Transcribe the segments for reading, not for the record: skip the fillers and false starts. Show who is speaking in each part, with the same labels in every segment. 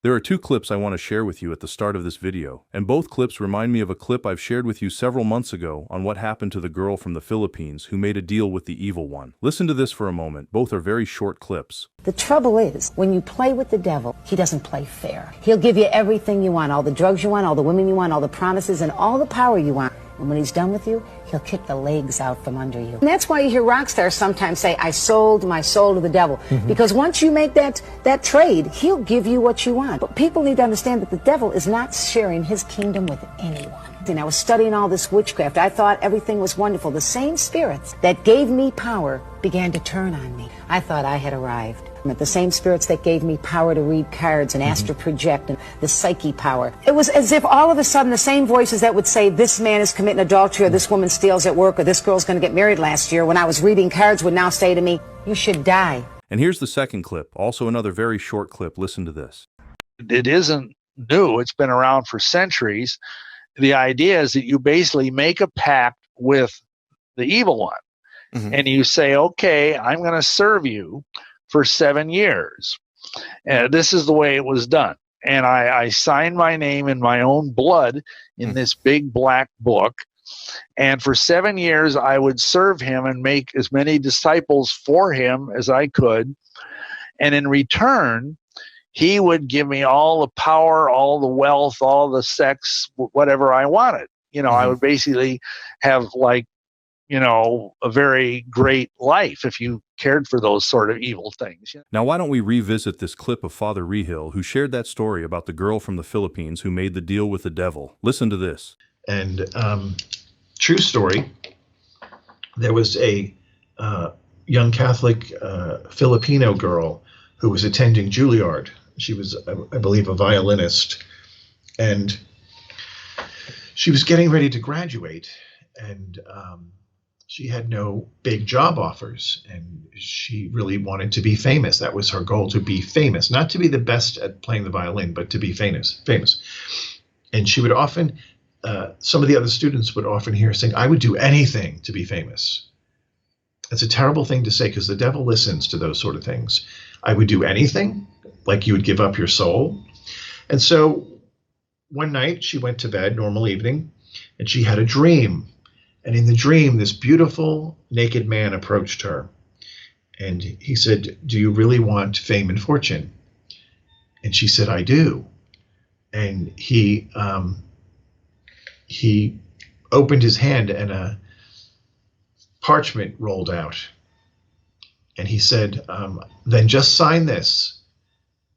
Speaker 1: There are two clips I want to share with you at the start of this video, and both clips remind me of a clip I've shared with you several months ago on what happened to the girl from the Philippines who made a deal with the evil one. Listen to this for a moment. Both are very short clips.
Speaker 2: The trouble is, when you play with the devil, he doesn't play fair. He'll give you everything you want, all the drugs you want, all the women you want, all the promises, and all the power you want. And when he's done with you, he'll kick the legs out from under you. And that's why you hear rock stars sometimes say, I sold my soul to the devil. Because once you make that trade, he'll give you what you want. But people need to understand that the devil is not sharing his kingdom with anyone. And I was studying all this witchcraft. I thought everything was wonderful. The same spirits that gave me power began to turn on me. I thought I had arrived. The same spirits that gave me power to read cards and astral project and the psyche power. It was as if all of a sudden the same voices that would say this man is committing adultery or this woman steals at work or this girl's going to get married last year when I was reading cards would now say to me, you should die.
Speaker 1: And here's the second clip, also another very short clip. Listen to this.
Speaker 3: It isn't new. It's been around for centuries. The idea is that you basically make a pact with the evil one. And you say, okay, I'm going to serve you for 7 years. And this is the way it was done. And I signed my name in my own blood in this big black book. And for 7 years, I would serve him and make as many disciples for him as I could. And in return, he would give me all the power, all the wealth, all the sex, whatever I wanted. You know, I would basically have a very great life if you cared for those sort of evil things.
Speaker 1: Now, why don't we revisit this clip of Father Reehil, who shared that story about the girl from the Philippines who made the deal with the devil. Listen to this.
Speaker 4: And true story, there was a young Catholic Filipino girl who was attending Juilliard. She was, I believe, a violinist. And she was getting ready to graduate. And she had no big job offers, and she really wanted to be famous. That was her goal, to be famous, not to be the best at playing the violin, but to be famous. And she would often, some of the other students would often hear her saying, I would do anything to be famous. It's a terrible thing to say because the devil listens to those sort of things. I would do anything, like you would give up your soul. And so one night she went to bed, normal evening, and she had a dream. And in the dream, this beautiful naked man approached her. And he said, do you really want fame and fortune? And she said, I do. And he opened his hand and a parchment rolled out. And he said, then just sign this,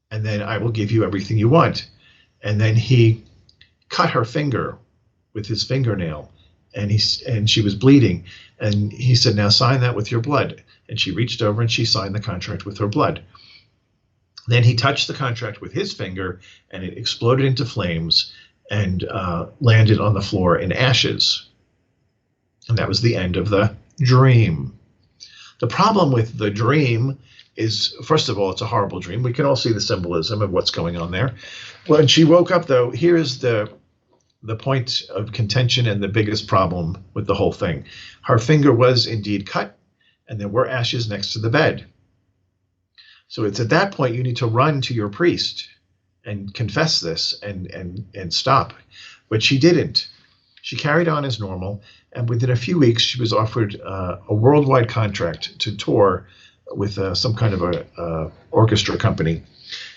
Speaker 4: and then I will give you everything you want. And then he cut her finger with his fingernail. And she was bleeding, and he said, now sign that with your blood. And she reached over and she signed the contract with her blood. Then he touched the contract with his finger, and it exploded into flames and landed on the floor in ashes. And that was the end of the dream. The problem with the dream is, first of all, it's a horrible dream. We can all see the symbolism of what's going on there. When she woke up, though, here's the point of contention and the biggest problem with the whole thing. Her finger was indeed cut, and there were ashes next to the bed. So it's at that point you need to run to your priest and confess this and stop. But she didn't. She carried on as normal, and within a few weeks she was offered a worldwide contract to tour with some kind of a orchestra company.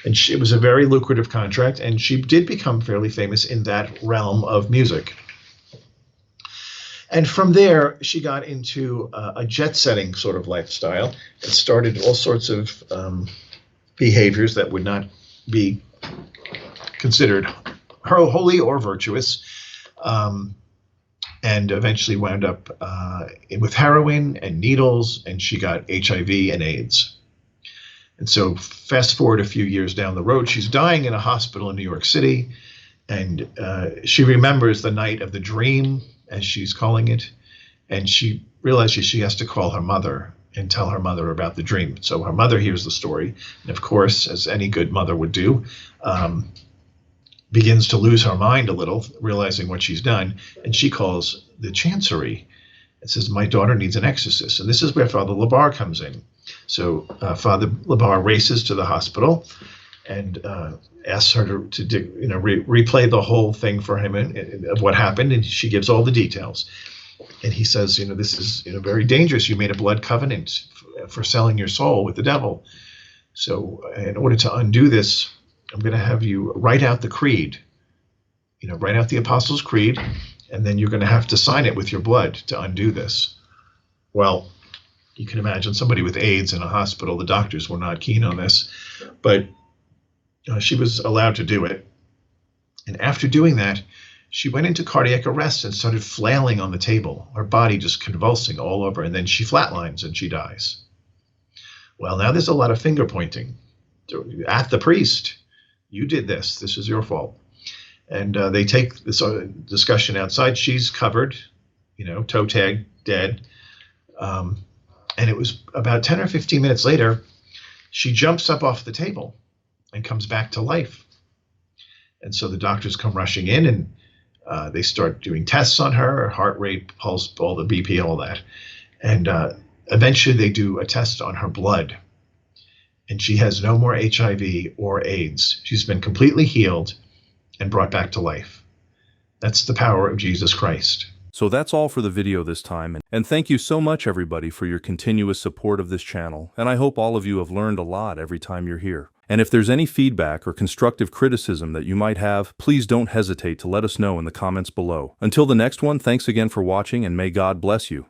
Speaker 4: And it was a very lucrative contract, and she did become fairly famous in that realm of music. And from there, she got into a jet-setting sort of lifestyle and started all sorts of behaviors that would not be considered holy or virtuous, and eventually wound up with heroin and needles, and she got HIV and AIDS. And so fast forward a few years down the road, she's dying in a hospital in New York City, and she remembers the night of the dream, as she's calling it, and she realizes she has to call her mother and tell her mother about the dream. So her mother hears the story, and of course, as any good mother would do, begins to lose her mind a little, realizing what she's done, and she calls the chancery and says, my daughter needs an exorcist. And this is where Father Labar comes in. So Father Labar races to the hospital and asks her replay the whole thing for him of what happened, and she gives all the details. And he says, this is very dangerous. You made a blood covenant for selling your soul with the devil. So in order to undo this, I'm going to have you write out the creed, write out the Apostles' Creed, and then you're going to have to sign it with your blood to undo this. Well, you can imagine somebody with AIDS in a hospital. The doctors were not keen on this, but she was allowed to do it. And after doing that, she went into cardiac arrest and started flailing on the table, her body just convulsing all over, and then she flatlines and she dies. Well, now there's a lot of finger pointing at the priest. You did this. This is your fault. And they take this discussion outside. She's covered, toe tag, dead. And it was about 10 or 15 minutes later, she jumps up off the table and comes back to life. And so the doctors come rushing in, and they start doing tests on her heart rate, pulse, all the BP, all that. And eventually they do a test on her blood. And she has no more HIV or AIDS. She's been completely healed and brought back to life. That's the power of Jesus Christ.
Speaker 1: So that's all for the video this time, and thank you so much everybody for your continuous support of this channel, and I hope all of you have learned a lot every time you're here. And if there's any feedback or constructive criticism that you might have, please don't hesitate to let us know in the comments below. Until the next one, thanks again for watching, and may God bless you.